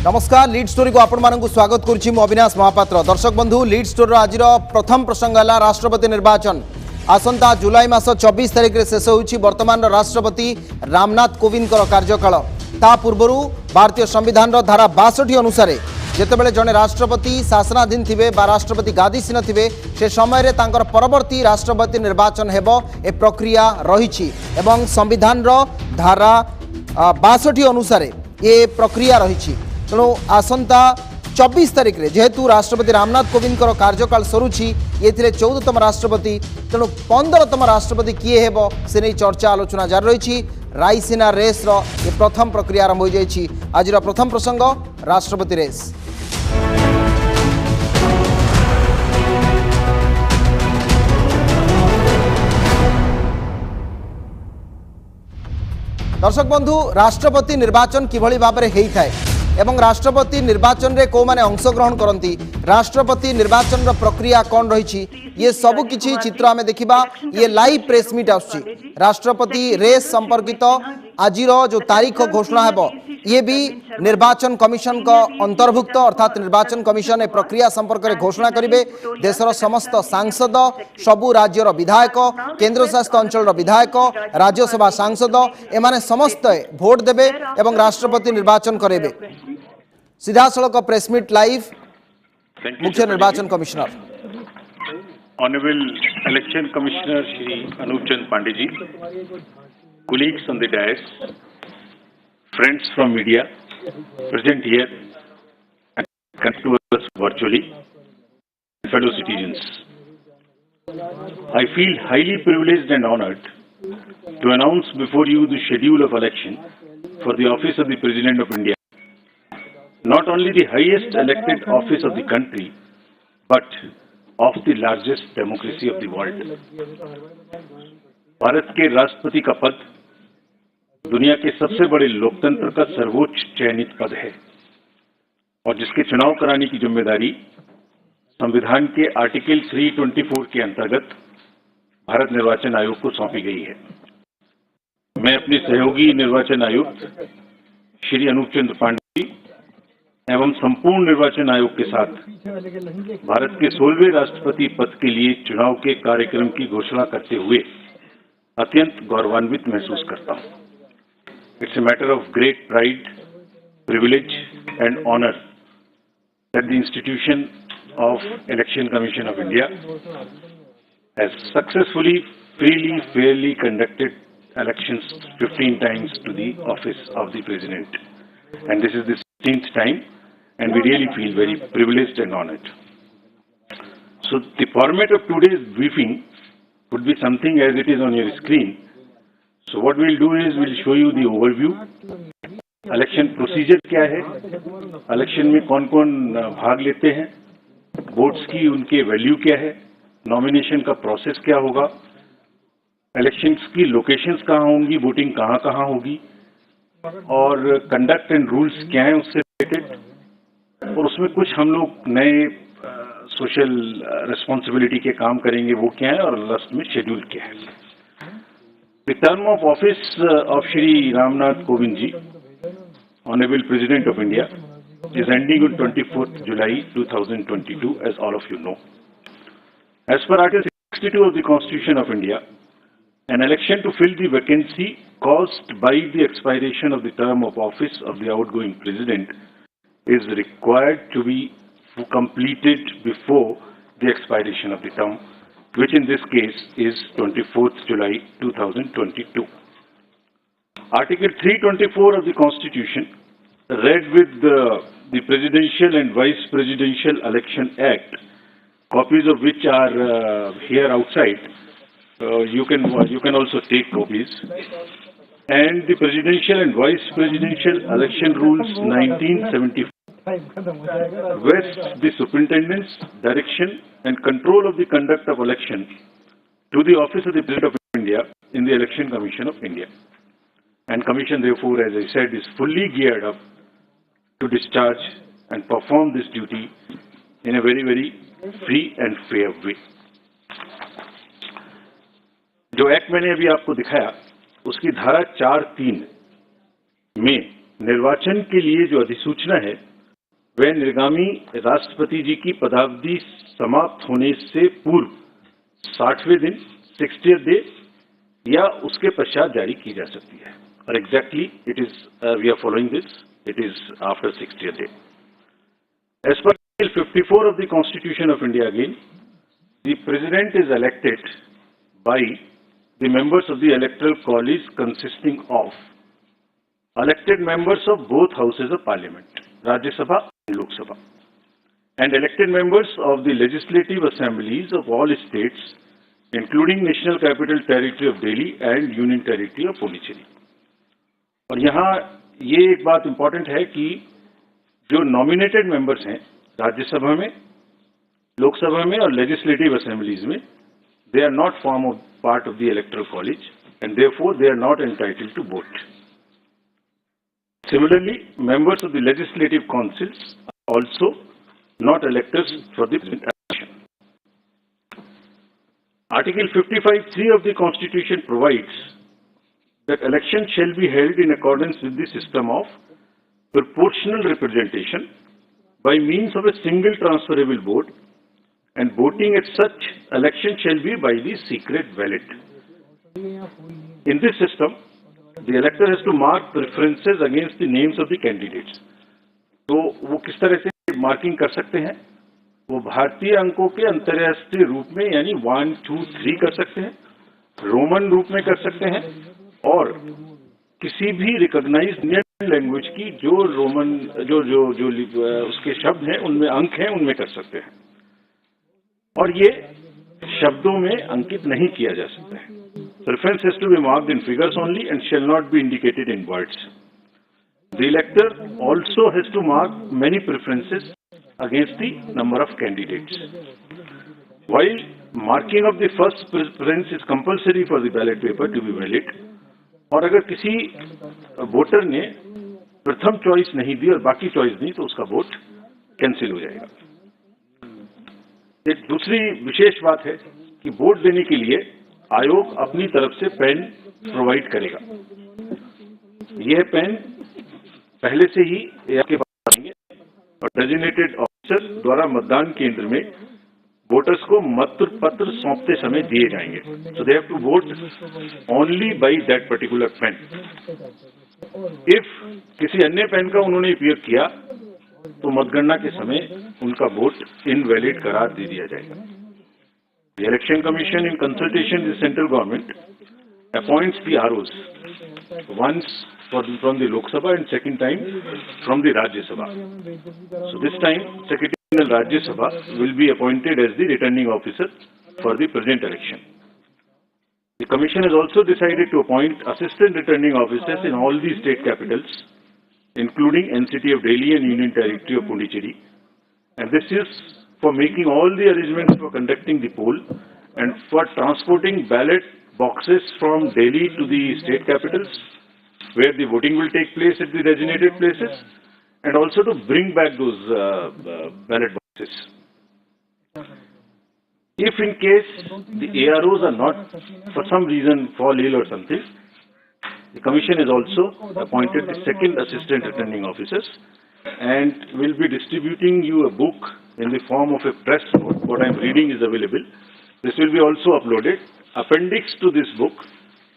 नमस्कार lead story को आपण मानक स्वागत करुच्ची मु अविनाश महापात्र। दर्शक बंधु लीड स्टोरी आज प्रथम प्रसंग है राष्ट्रपति निर्वाचन। आसंता जुलाई मास 24 तारिख में शेष होउछि वर्तमान राष्ट्रपति रामनाथ कोविंद कार्यकाल। ता पूर्व भारतीय संविधान धारा 62 अनुसार जितेबाला जड़े राष्ट्रपति शासनाधीन थे राष्ट्रपति गादीसीन थे से समय परवर्ती राष्ट्रपति निर्वाचन हेब ए प्रक्रिया रही संविधान धारा 62 अनुसार ये प्रक्रिया रही। तेणु आसंता 24 तारिख में जेहेतु राष्ट्रपति रामनाथ कोविंद कार्यकाल सरुची ये 14तम राष्ट्रपति तेणु 15तम राष्ट्रपति किए हेब से नहीं चर्चा आलोचना जारी रही। रायसीना रेस ये प्रथम प्रक्रिया आरंभ हो जाएगी। आज प्रथम प्रसंग राष्ट्रपति रेस। दर्शक बंधु राष्ट्रपति निर्वाचन किभली भाबरे हेई थाए एवं राष्ट्रपति निर्वाचन रे को माने अंशग्रहण करती राष्ट्रपति निर्वाचन रो प्रक्रिया कौन रही ये सबु किछि चित्र आमे देखिबा। ये लाइव प्रेस मीट आसुची राष्ट्रपति रेस संपर्कित आज जो तारीख घोषणा हेबो ये भी निर्वाचन कमिशन का अंतर्भुक्त अर्थात निर्वाचन कमिशन ए प्रक्रिया संपर्क में घोषणा करेंगे। देशर समस्त सांसद सबु राज्यर विधायक केंद्र शासित अंचल विधायक राज्यसभा सांसद एमाने समस्त भोट देबे एवं राष्ट्रपति निर्वाचन करेंगे। सीधासलख प्रेस मीट लाइव मुख्य निर्वाचन commissioner Honorable Election Commissioner Shri Anup Chand Pandey ji, colleagues on the dais, friends from media present here and connect to us virtually, fellow citizens. I feel highly privileged and honored to announce before you the schedule of election for the office of the President of India. Not only the highest elected office of the country, but of the largest democracy of the world. Bharat के राष्ट्रपति का पद दुनिया के सबसे बड़े लोकतंत्र का सर्वोच्च चयनित पद है और जिसके चुनाव कराने की जिम्मेदारी संविधान के आर्टिकल 324 के अंतर्गत भारत निर्वाचन आयोग को सौंपी गई है। मैं अपने सहयोगी निर्वाचन आयुक्त श्री अनूप चंद्र पांडे एवं संपूर्ण निर्वाचन आयोग के साथ भारत के 16वें राष्ट्रपति पद के लिए चुनाव के कार्यक्रम की घोषणा करते हुए अत्यंत गौरवान्वित महसूस करता हूं। It's a matter of great pride, privilege and honour that the institution of election commission of India has successfully, freely, fairly conducted elections 15 times to the office of the president, and this is the 16th time. And we really feel very privileged and honored. So the format of today's briefing would be something as it is on your screen. So what we'll do is we'll show you the overview. Election procedure क्या है, election में कौन कौन भाग लेते हैं, votes की उनके value क्या है, nomination का process क्या होगा, elections की locations कहाँ होंगी, voting कहाँ कहाँ होगी और conduct and rules क्या है उससे related, और उसमें कुछ हम लोग नए सोशल रिस्पांसिबिलिटी के काम करेंगे वो क्या है और लास्ट में शेड्यूल क्या है। The term of office of Shri Ramnath Kovind ji, honourable president of India, is ending on 24th July 2022 as all of you know. As per Article 62 of the Constitution of India, an election to fill the vacancy caused by the expiration of the term of office of the outgoing president is required to be completed before the expiration of the term, which in this case is 24th July 2022. Article 324 of the Constitution, read with the Presidential and Vice Presidential Election Act, copies of which are here outside. You can also take copies. And the Presidential and Vice Presidential Election Rules 1974 vests the superintendence, direction and control of the conduct of election to the office of the President of India in the Election Commission of India. And Commission therefore, as I said, is fully geared up to discharge and perform this duty in a very, very free and fair way. जो act मैंने अभी आपको दिखाया उसकी धारा 4(3) में निर्वाचन के लिए जो अधिसूचना है वह निर्गामी राष्ट्रपति जी की पदावधि समाप्त होने से पूर्व 60वें दिन 60th डे या उसके पश्चात जारी की जा सकती है। और exactly it is we are following this, it is after 60th day. As per Article 54 of the Constitution of India again, the President is elected by the members of the Electoral College consisting of elected members of both houses of Parliament, Rajya Sabha and Lok Sabha, and elected members of the legislative assemblies of all states, including National Capital Territory of Delhi and Union Territory of Odisha. और यहाँ ये एक बात important है कि जो nominated members हैं राज्यसभा में, लोकसभा में और लेजिस्लेटिव असेंबलीज में, they are not form of part of the electoral college and therefore they are not entitled to vote. Similarly, members of the legislative councils also not electors for the election. Article 55(3) of the Constitution provides that election shall be held in accordance with the system of proportional representation by means of a single transferable vote, and voting at such election shall be by the secret ballot. In this system, the elector has to mark preferences against the names of the candidates. तो वो किस तरह से marking कर सकते हैं? वो भारतीय अंकों के अंतर्राष्ट्रीय रूप में यानी 1, 2, 3 कर सकते हैं, रोमन रूप में कर सकते हैं, और किसी भी रिकॉग्नाइज्ड इंडियन लैंग्वेज की जो रोमन जो जो जो उसके शब्द हैं उनमें अंक हैं उनमें कर सकते हैं, और ये शब्दों में अंकित नहीं किया जा सकता है। Preference has to be marked in figures only and shall not be indicated in words. The elector also has to mark many preferences against the number of candidates. While marking of the first preference is compulsory for the ballot paper to be valid, और अगर किसी voter ने प्रथम choice नहीं दी और बाकी choice दी तो उसका वोट कैंसिल हो जाएगा। एक दूसरी विशेष बात है कि वोट देने के लिए आयोग अपनी तरफ से पेन प्रोवाइड करेगा। यह पेन पहले से ही आपके पास आएंगे और डेजिग्नेटेड ऑफिसर द्वारा मतदान केंद्र में वोटर्स को मत पत्र सौंपते समय दिए जाएंगे। So they have to vote only by that particular pen. If किसी अन्य पेन का उन्होंने उपयोग किया तो मतगणना के समय उनका वोट इनवैलिड करार दे दिया जाएगा। The election commission in consultation with central government appoints the ROs once from the Lok Sabha and second time from the Rajya Sabha. So this time Secretary of Rajya Sabha will be appointed as the returning officer for the present election. The Commission has also decided to appoint assistant returning officers in all the state capitals, including NCT of Delhi and Union Territory of Puducherry, and this is for making all the arrangements for conducting the poll and for transporting ballot boxes from Delhi to the state capitals, where the voting will take place at the designated places, and also to bring back those ballot boxes. If in case the AROs are not, for some reason, fall ill or something, the Commission has also appointed the second assistant returning officers and will be distributing you a book in the form of a press note. What I am reading is available. This will be also uploaded. Appendix to this book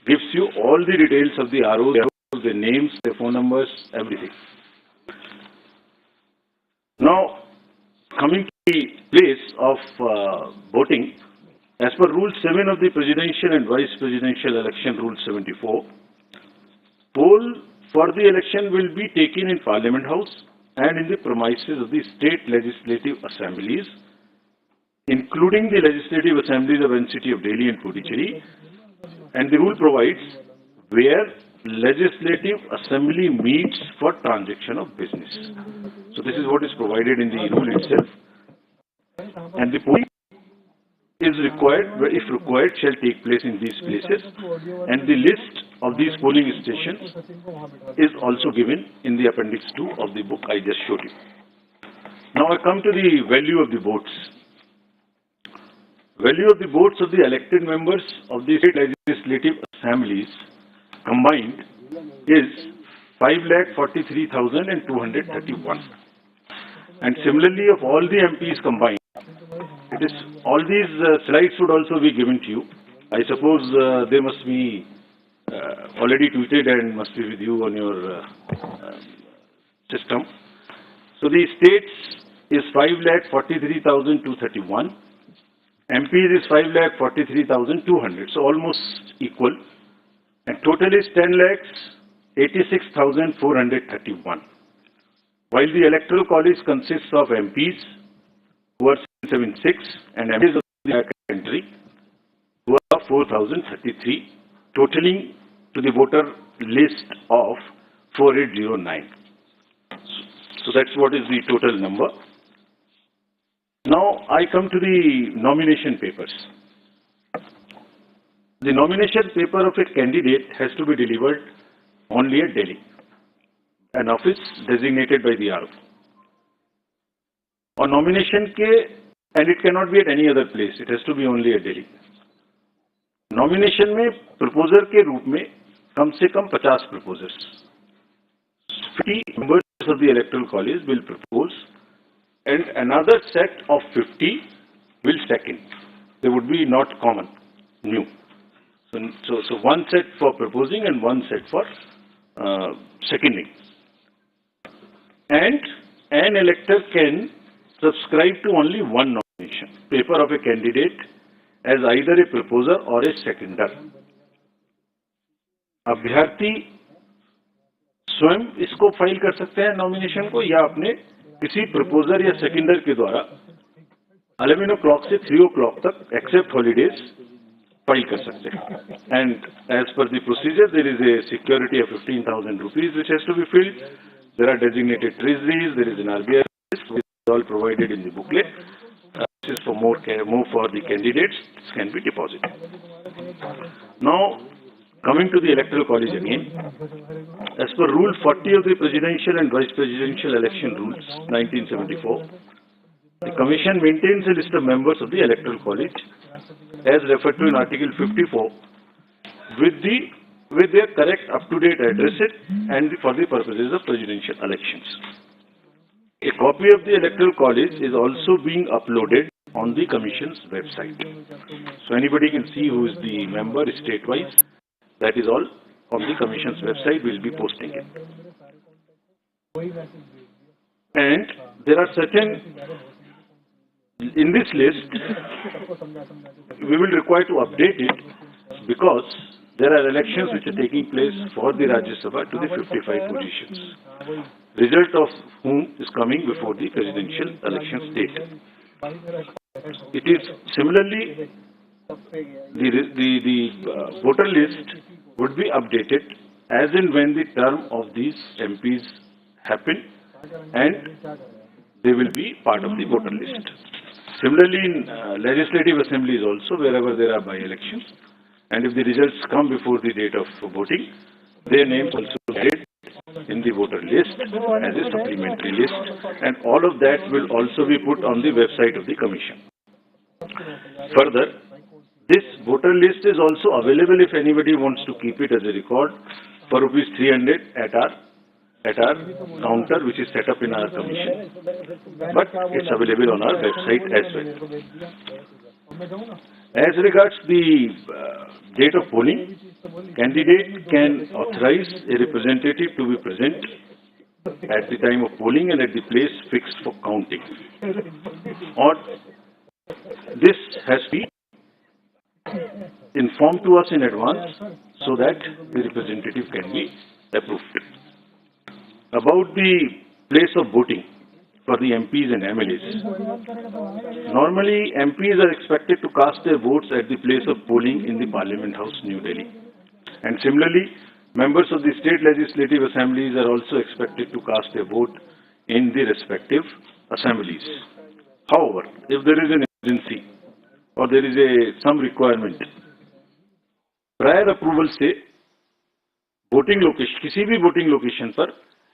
gives you all the details of the ROs, their names, their phone numbers, everything. Now, coming to the place of voting, as per Rule 7 of the Presidential and Vice Presidential Election Rule 74, poll for the election will be taken in Parliament House and in the premises of the state legislative assemblies, including the legislative assemblies of NCT of Delhi and Puducherry, and the rule provides where legislative assembly meets for transaction of business. So this is what is provided in the rule itself, and the polling is required, if required, shall take place in these places, and the list of these polling stations is also given in the appendix 2 of the book I just showed you. Now I come to the value of the votes. Value of the votes of the elected members of the state legislative assemblies combined is 5,43,231. And similarly, of all the MPs combined, it is all these slides would also be given to you. I suppose they must be already tweeted and must be with you on your system. So the states is 5,43,231. MPs is 5,43,200. So almost equal. And total is 10,86,431. While the Electoral College consists of MPs who are 776 and MPs of the country who are 4,033, totaling to the voter list of 4809. So that's what is the total number. Now I come to the nomination papers. The nomination paper of a candidate has to be delivered only at Delhi, an office designated by the RO. On nomination and it cannot be at any other place, it has to be only at Delhi. Nomination में proposer के रूप में कम से कम 50 proposers. 50 members of the Electoral College will propose and another set of 50 will second. They would be not common, new. So one set for proposing and one set for seconding. And an elector can subscribe to only one nomination paper of a candidate as either a proposer or a seconder. अभ्यर्थी स्वयं इसको file कर सकते हैं nomination को या अपने किसी प्रपोजर या सेकेंडर के द्वारा 11 o'clock से 3 o'clock तक एक्सेप्ट हॉलीडेज फाइल कर सकते हैं. And as per the procedure there is a security of 15,000 rupees which has to be filled. There are designated treasuries, there is an RBI list which is all provided in the booklet. This is for more for the candidates, this can be deposited. Now coming to the Electoral College again, as per Rule 40 of the Presidential and Vice Presidential Election Rules 1974, the Commission maintains a list of members of the Electoral College as referred to in Article 54 with their correct up-to-date addresses and for the purposes of presidential elections. A copy of the Electoral College is also being uploaded on the Commission's website. So anybody can see who is the member state-wise. That is all on the Commission's website. We will be posting it. And there are certain, in this list, we will require to update it because there are elections which are taking place for the Rajya Sabha to the 55 positions, result of whom is coming before the presidential election date. It is similarly, the voter list would be updated as and when the term of these MPs happen and they will be part of the voter list. Similarly, in legislative assemblies also, wherever there are by-elections, and if the results come before the date of voting, their names also added in the voter list as a supplementary list, and all of that will also be put on the website of the Commission. Further, this voter list is also available if anybody wants to keep it as a record for ₹300 at our counter which is set up in our Commission, but it's available on our website as well. As regards the date of polling, candidate can authorize a representative to be present at the time of polling and at the place fixed for counting. Or this has to be informed to us in advance so that the representative can be approved. About the place of voting for the MPs and MLAs. Normally, MPs are expected to cast their votes at the place of polling in the Parliament House, New Delhi. And similarly, members of the state legislative assemblies are also expected to cast their vote in the respective assemblies. However, if there is an emergency or there is some requirement, prior approval से voting location, किसी भी voting location पर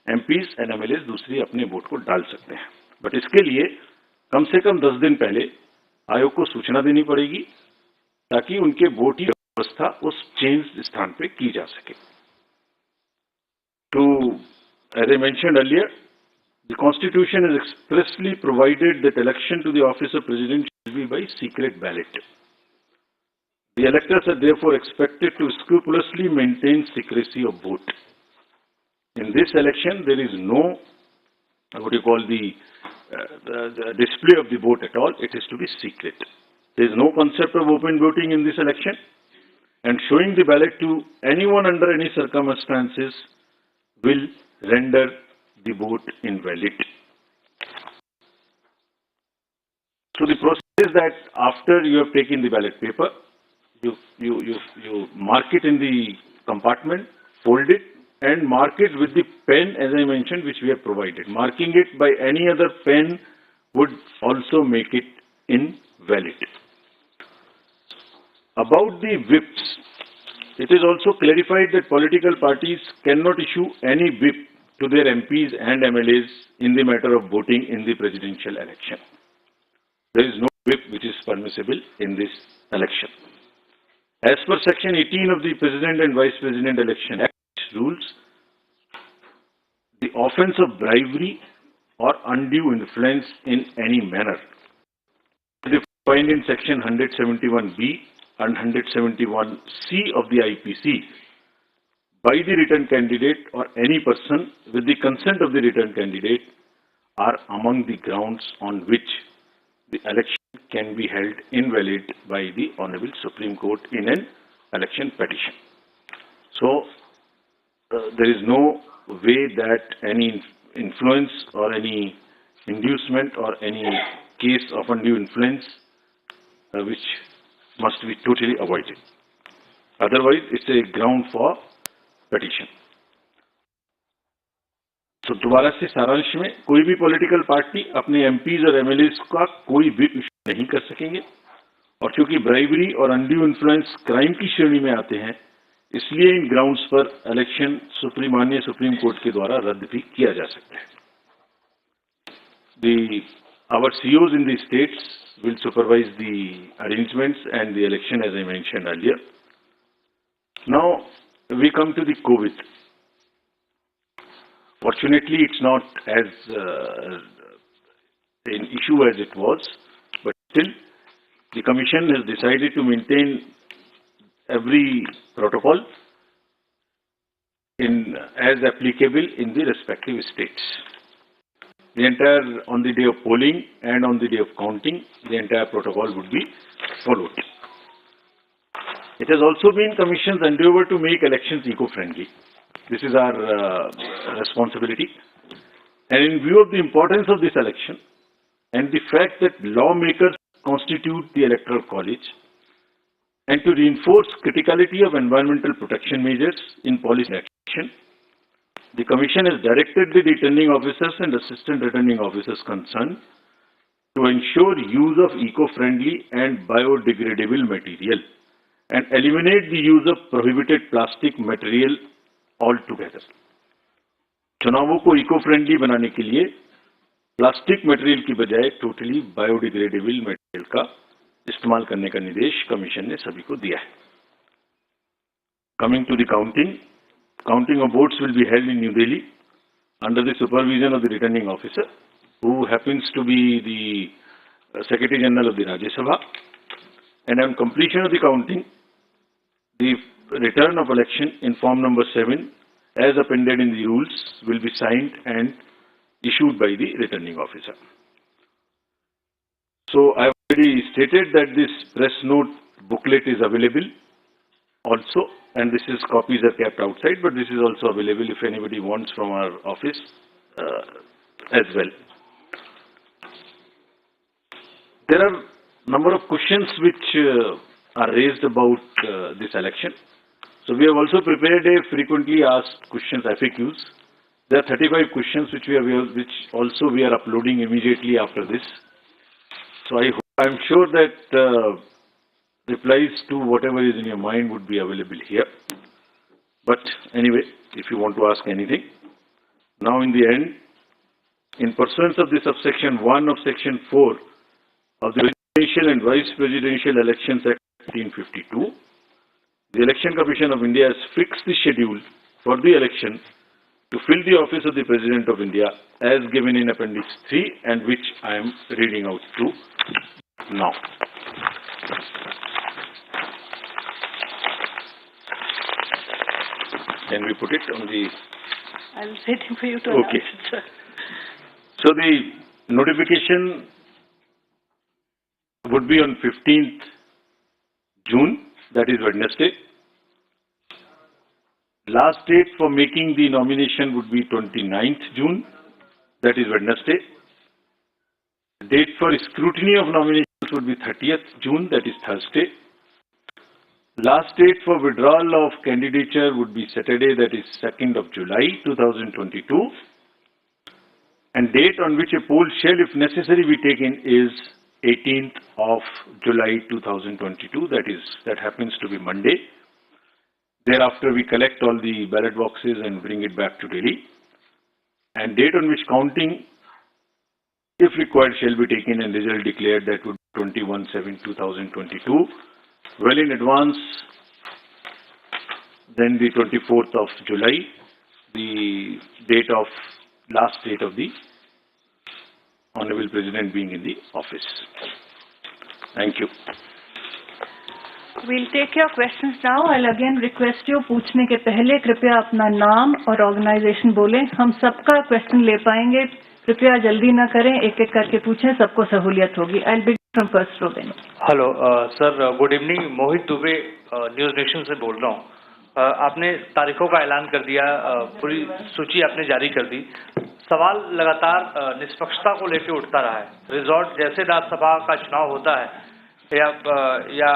MPs and MLAs दूसरी अपने vote को डाल सकते हैं, बट इसके लिए कम से कम 10 दिन पहले आयोग को सूचना देनी पड़ेगी ताकि उनके वोट की व्यवस्था उस चेंज स्थान पे की जा सके. As I mentioned earlier, the Constitution has expressly provided that election to the office of President shall be by secret ballot. The electors are therefore expected to scrupulously maintain secrecy of vote. In this election, there is no, what you call the display of the vote at all. It is to be secret. There is no concept of open voting in this election, and showing the ballot to anyone under any circumstances will render the vote invalid. So the process is that after you have taken the ballot paper, you mark it in the compartment, fold it, and mark it with the pen, as I mentioned, which we have provided. Marking it by any other pen would also make it invalid. About the whips, it is also clarified that political parties cannot issue any whip to their MPs and MLAs in the matter of voting in the presidential election. There is no whip which is permissible in this election. As per Section 18 of the President and Vice President Election Act rules, the offence of bribery or undue influence in any manner is defined in Section 171B and 171C of the IPC by the written candidate or any person with the consent of the written candidate are among the grounds on which the election can be held invalid by the Honorable Supreme Court in an election petition. So, there is no way that any influence or any inducement or any case of undue influence which must be totally avoided. Otherwise, it's a ground for petition. तो दोबारा से सारांश में कोई भी political party अपने MPs और MLAs का कोई भी इशू नहीं कर सकेंगे, और क्योंकि ब्राइबरी और अनड्यू इन्फ्लुएंस क्राइम की श्रेणी में आते हैं, इसलिए इन ग्राउंड्स पर इलेक्शन माननीय सुप्रीम कोर्ट के द्वारा रद्द भी किया जा सकता है. Our COs in the states will supervise the arrangements and the election, as I mentioned earlier. Now we come to the COVID. Fortunately, it's not as an issue as it was, but still the Commission has decided to maintain every protocol as applicable in the respective states. The entire, on the day of polling and on the day of counting, the entire protocol would be followed. It has also been Commission's endeavor to make elections eco-friendly. This is our responsibility. And in view of the importance of this election and the fact that lawmakers constitute the Electoral College, and to reinforce criticality of environmental protection measures in policy action, the Commission has directed the returning officers and assistant returning officers concerned to ensure use of eco-friendly and biodegradable material and eliminate the use of prohibited plastic material altogether. चुनावों को eco friendly बनाने के लिए plastic material की बजाय totally biodegradable material का इस्तेमाल करने का निर्देश कमीशन ने सभी को दिया है. Coming to the counting of votes will be held in New Delhi under the supervision of the returning officer, who happens to be the Secretary General of the Rajya Sabha. And on completion of the counting, the return of election in form number 7, as appended in the rules, will be signed and issued by the returning officer. So I have already stated that this press note booklet is available also, and this is copies are kept outside, but this is also available if anybody wants from our office as well. There are a number of questions which are raised about this election. So we have also prepared a frequently asked questions, FAQs. There are 35 questions which which also we are uploading immediately after this. So I'm sure that replies to whatever is in your mind would be available here. But anyway, if you want to ask anything, now in the end, in pursuance of the subsection 1 of section 4 of the Presidential and Vice Presidential Elections Act 1952, the Election Commission of India has fixed the schedule for the election to fill the office of the President of India as given in Appendix 3 and which I am reading out to now. Can we put it on the... I'm waiting for you to Okay. announce it, sir. So the notification would be on 15th June, that is Wednesday. Last date for making the nomination would be 29th June, that is Wednesday. Date for scrutiny of nominations would be 30th June, that is Thursday. Last date for withdrawal of candidature would be Saturday, that is 2nd of July 2022. And date on which a poll shall, if necessary, be taken is 18th of July 2022. That happens to be Monday. Thereafter, we collect all the ballot boxes and bring it back to Delhi. And date on which counting, if required, shall be taken and result declared, that would be 21/7/2022. Well in advance, then the 24th of July, the last date of the Honorable President being in the office. Thank you. We'll take your questions now. I'll again request you, पूछने के पहले कृपया अपना नाम और organisation बोलें. हम सबका क्वेश्चन ले पाएंगे. कृपया जल्दी ना करें, एक एक करके पूछें, सबको सहूलियत होगी. I'll begin from first row then. Hello sir, good evening. Mohit Dubey, news nation से बोल रहा हूँ. आपने तारीखों का ऐलान कर दिया, पूरी सूची आपने जारी कर दी. सवाल लगातार निष्पक्षता को लेकर उठता रहा है. रिजॉर्ट जैसे राज्यसभा का चुनाव होता है या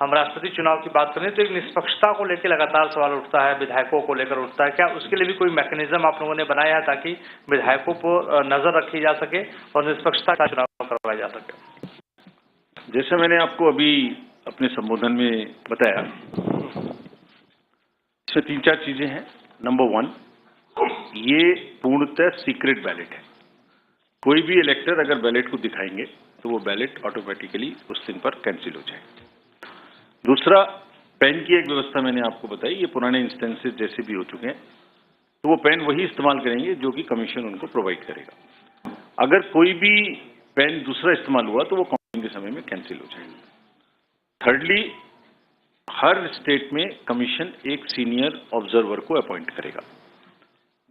हम राष्ट्रपति चुनाव की बात करें तो एक निष्पक्षता को लेकर लगातार सवाल उठता है, विधायकों को लेकर उठता है. क्या उसके लिए भी कोई मैकेनिज्म आप लोगों ने बनाया है ताकि विधायकों पर नजर रखी जा सके और निष्पक्षता का चुनाव करवाया जा सके? जैसे मैंने आपको अभी अपने संबोधन में बताया, इसमें 3-4 चीजें हैं. नंबर 1, ये पूर्णतः सीक्रेट बैलेट है. कोई भी इलेक्टर अगर बैलेट को दिखाएंगे तो वो बैलेट ऑटोमेटिकली उस दिन पर कैंसिल हो जाएगा. दूसरा, पेन की एक व्यवस्था मैंने आपको बताई. ये पुराने इंस्टेंसेस जैसे भी हो चुके हैं, तो वो पेन वही इस्तेमाल करेंगे जो कि कमीशन उनको प्रोवाइड करेगा. अगर कोई भी पेन दूसरा इस्तेमाल हुआ तो वो काउंटिंग के समय में कैंसिल हो जाएगा. थर्डली, हर स्टेट में कमीशन एक सीनियर ऑब्जर्वर को अपॉइंट करेगा,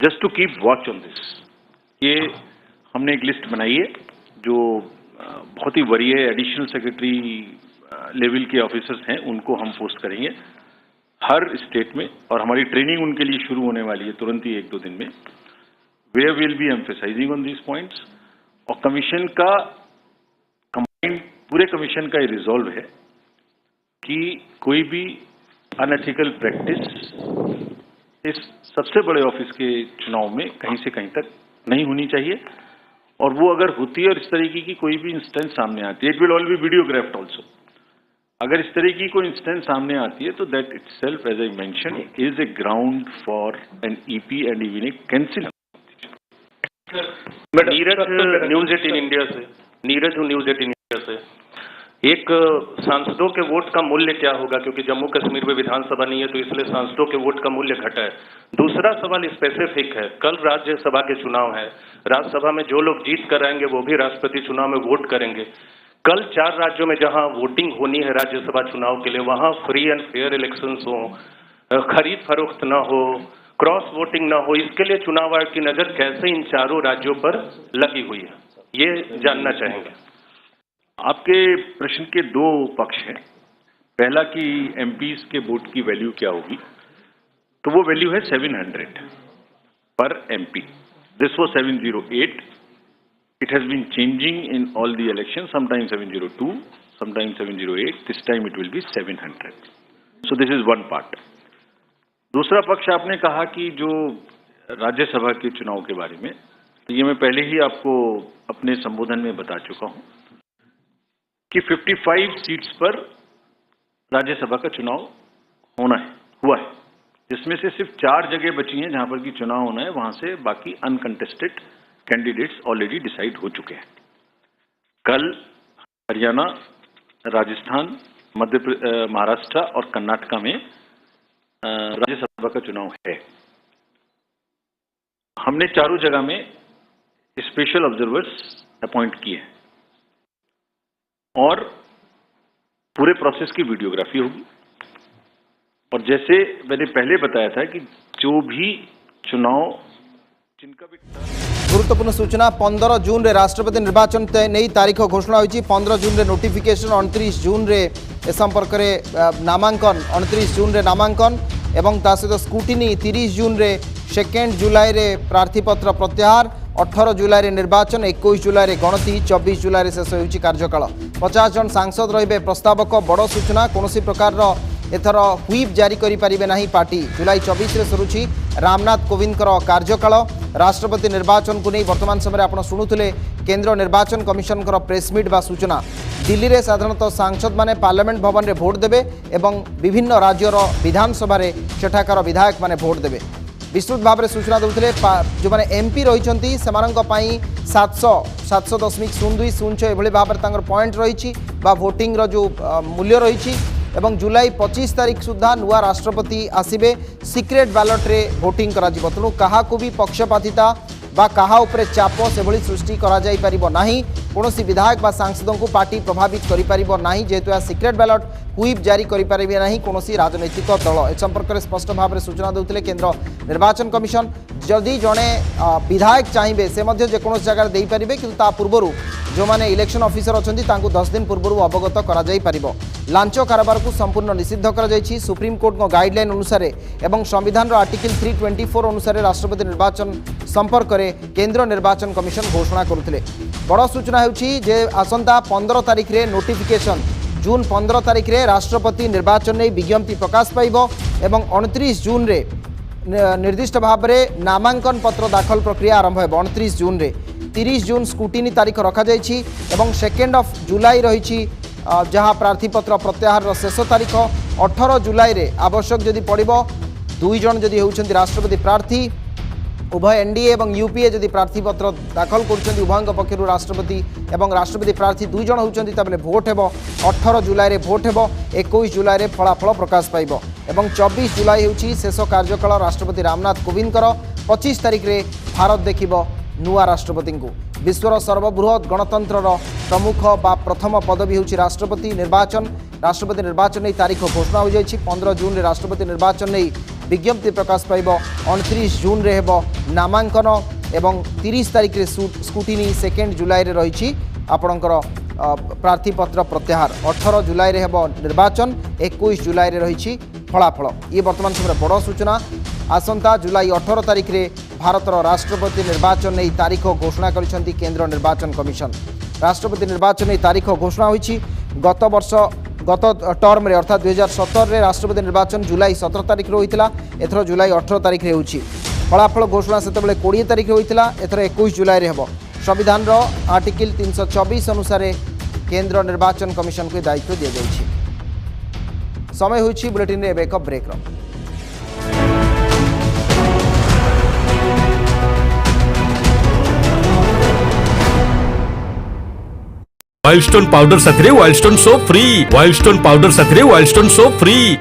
just to keep watch on this. ये हमने एक लिस्ट बनाई है जो बहुत ही वरीय एडिशनल सेक्रेटरी लेवल के ऑफिसर्स हैं, उनको हम पोस्ट करेंगे हर स्टेट में, और हमारी ट्रेनिंग उनके लिए शुरू होने वाली है तुरंत ही 1-2 दिन में. Where will be emphasizing on these points. और कमीशन का कंबाइंड, पूरे कमीशन का ये रिजॉल्व है कि कोई भी अनएथिकल प्रैक्टिस इस सबसे बड़े ऑफिस के चुनाव में कहीं से कहीं तक नहीं होनी चाहिए. और वो अगर होती है और इस तरीके की कोई भी इंस्टेंस सामने आती है, it will all be videographed also. अगर इस तरह की कोई इंस्टेंस सामने आती है तो that itself, as I mention, is a ground for an EP and even a cancel. Neeraj news 18 India से एक सांसदों के वोट का मूल्य क्या होगा, क्योंकि जम्मू कश्मीर में विधानसभा नहीं है तो इसलिए सांसदों के वोट का मूल्य घटा है. दूसरा सवाल स्पेसिफिक है, कल राज्यसभा के चुनाव है. राज्यसभा में जो लोग जीत कर आएंगे वो भी राष्ट्रपति चुनाव में वोट करेंगे. कल 4 राज्यों में जहां वोटिंग होनी है राज्यसभा चुनाव के लिए, वहां फ्री एंड फेयर इलेक्शंस हो, खरीद फरोख्त न हो, क्रॉस वोटिंग न हो. इसके लिए चुनाव आयोग की नजर कैसे इन 4 राज्यों पर लगी हुई है, ये जानना चाहेंगे. आपके प्रश्न के 2 पक्ष हैं. पहला कि एमपीज के वोट की वैल्यू क्या होगी, तो वो वैल्यू है 700 पर MP. This was 708. It has been changing in all the elections, sometimes 702, sometimes 708, this time it will be 700. So this is one part. दूसरा पक्ष आपने कहा कि जो राज्यसभा के चुनाव के बारे में, तो ये मैं पहले ही आपको अपने संबोधन में बता चुका हूं कि 55 सीट्स पर राज्यसभा का चुनाव हुआ है, जिसमें से सिर्फ 4 जगह बची हैं जहां पर कि चुनाव होना है. वहां से बाकी अनकंटेस्टेड कैंडिडेट्स ऑलरेडी डिसाइड हो चुके हैं. कल हरियाणा, राजस्थान, महाराष्ट्र और कर्नाटका में राज्यसभा का चुनाव है. हमने चारों जगह में स्पेशल ऑब्जर्वर्स अपॉइंट किए हैं और पूरे प्रोसेस की वीडियोग्राफी होगी। और जैसे मैंने पहले बताया था कि जो भी चुनाव जिनका भी गुरुत्वपूर्ण सूचना 15 जून रे राष्ट्रपति निर्वाचन नहीं तारीख घोषणा होती। 15 जून रे नोटिफिकेशन, 29 जून रे ए संपर्क में नामांकन, 29 जून रे नामांकन एवं ता सहित स्क्रूटिनी 30 जून रे, 2 जुलाई रे प्रार्थीपत्र प्रत्याहार, 18 जुलाई रे निर्वाचन, 21 जुलाई रे गणति, 24 जुलाई रे शेष होउछि कार्यकाल। 50 जन सांसद रहिबे प्रस्तावक। बड़ सूचना कोनोसी प्रकार एथर व्हिप जारी करि परिबे नाही पार्टी। जुलाई 24 रे सरुछि रामनाथ कोविंदकर कार्यकाल। राष्ट्रपति निर्वाचन को नहीं वर्तमान समय आप शुणुले केंद्र निर्वाचन कमिशन प्रेस मीट बा सूचना। दिल्ली रे साधारणतः सांसद माने पार्लियामेंट भवन रे भोट देबे एवं विभिन्न राज्यर विधानसभा रे सेठाकार विधायक माने भोट देबे। विस्तृत भाव में सूचना देते जो मैंने एमपी रही से 700.0206 एभली भाव में पॉइंट रही वोटिंग जो मूल्य रही। एवं जुलाई 25 तारीख सुधा नुआ राष्ट्रपति आसिबे। सिक्रेट बैलेट रे वोटिंग करा जिवो। तेणु कहा भी पक्षपातिता बा कहा उपरे चाप से सृष्टि करा जाई परिबो नाही। कोनोसी विधायक बा सांसदों को पार्टी प्रभावित करि परिबो नाही जेहेतु या सिक्रेट बैलेट व्हिप जारी करि परिबे नाही कोनोसी राजनैतिक दल। ए संपर्क में स्पष्ट भाव में सूचना देउथिले केंद्र निर्वाचन कमिशन। जदि जड़े विधायक चाहिए से जेकोसी जगह दे पारे कि पूर्व जो मैंने इलेक्शन ऑफिसर अच्छा 10 दिन पूर्व अवगत कर लांच कारबार को संपूर्ण निषिद्ध कर सुप्रीम कोर्ट गाइडलाइन अनुसार एवं संविधान आर्टिकल 324 अनुसार राष्ट्रपति निर्वाचन संपर्क में केंद्र निर्वाचन कमिशन घोषणा करुले। बड़ सूचना होउछि आसंता 15 तारिख रे नोटिफिकेशन, जून 15 तारिख रे राष्ट्रपति निर्वाचन नहीं विज्ञप्ति प्रकाश पाइबो एवं 29 जून रे निर्दिष्ट भाव में नामांकन पत्र दाखल प्रक्रिया आरंभ हो। 29 जून रे 30 जून स्क्रूटिनी तारीख रखा जाइछि एवं 2 जुलाई रही जहाँ प्रार्थीपत्र प्रत्याहार शेष तारीख। 18 जुलाई रे आवश्यक जदि पड़िबो 2 जन जदि होउछन्ति राष्ट्रपति प्रार्थी, उभय एनडीए एवं यूपीए जदि प्रार्थीपत्र दाखल करुछन्ति उभयଙ୍କ पक्षरु राष्ट्रपति एवं राष्ट्रपति प्रार्थी 2 जन होउछन्ति ताबले भोट हेबो। 18 जुलाई रे भोट हेबो, 21 जुलाई रे फलाफल प्रकाश पाइबो एवं 24 जुलाई होउछि शेष कार्यकाल राष्ट्रपति रामनाथ कोविंदकर। 25 तारिख रे भारत देखिबो नुआ राष्ट्रपति को। विश्वर सर्वबृहत गणतंत्र प्रमुख बा प्रथम पदवी होउछि राष्ट्रपति निर्वाचन। राष्ट्रपति निर्वाचन नहीं तारीख घोषणा हो जाइछि। 15 जून रे राष्ट्रपति निर्वाचन नहीं विज्ञप्ति प्रकाश पाइबो। 29 जून रे हेबो नामांकन एवं 30 तारिख रे स्क्रूटिनी, 2 जुलाई रे रही आपणकर प्रार्थीपत्र प्रत्याहार। 18 जुलाई रे हेबो निर्वाचन, 21 जुलाई रे रही फलाफल। ये वर्तमान समय बड़ सूचना। आसंता जुलाई 18 तारिख रे भारतर राष्ट्रपति निर्वाचन नहीं तारीख घोषणा करिसेंति केंद्र निर्वाचन कमिशन। राष्ट्रपति निर्वाचन नहीं तारीख घोषणा होइछि। गत टर्म रे अर्थात 2017 रे राष्ट्रपति निर्वाचन जुलाई 17 तारिख रे होइतिला। एथर जुलाई 18 तारिख रे होइछि। फलाफल घोषणा सेतबेले 20 तारिख रे होइतिला। एथर 21 जुलाई रे हेबो। संविधान रो आर्टिकल 324 अनुसार केंद्र निर्वाचन कमिशन को दायित्व दिया जाइछि। समय होइछि बुलेटिन रे एक ब्रेक रो। वाइल्डस्टोन पाउडर साथी वाइल्डस्टोन सोप फ्री। वाइल्डस्टोन पाउडर साथी वाइल्डस्टोन सोप फ्री।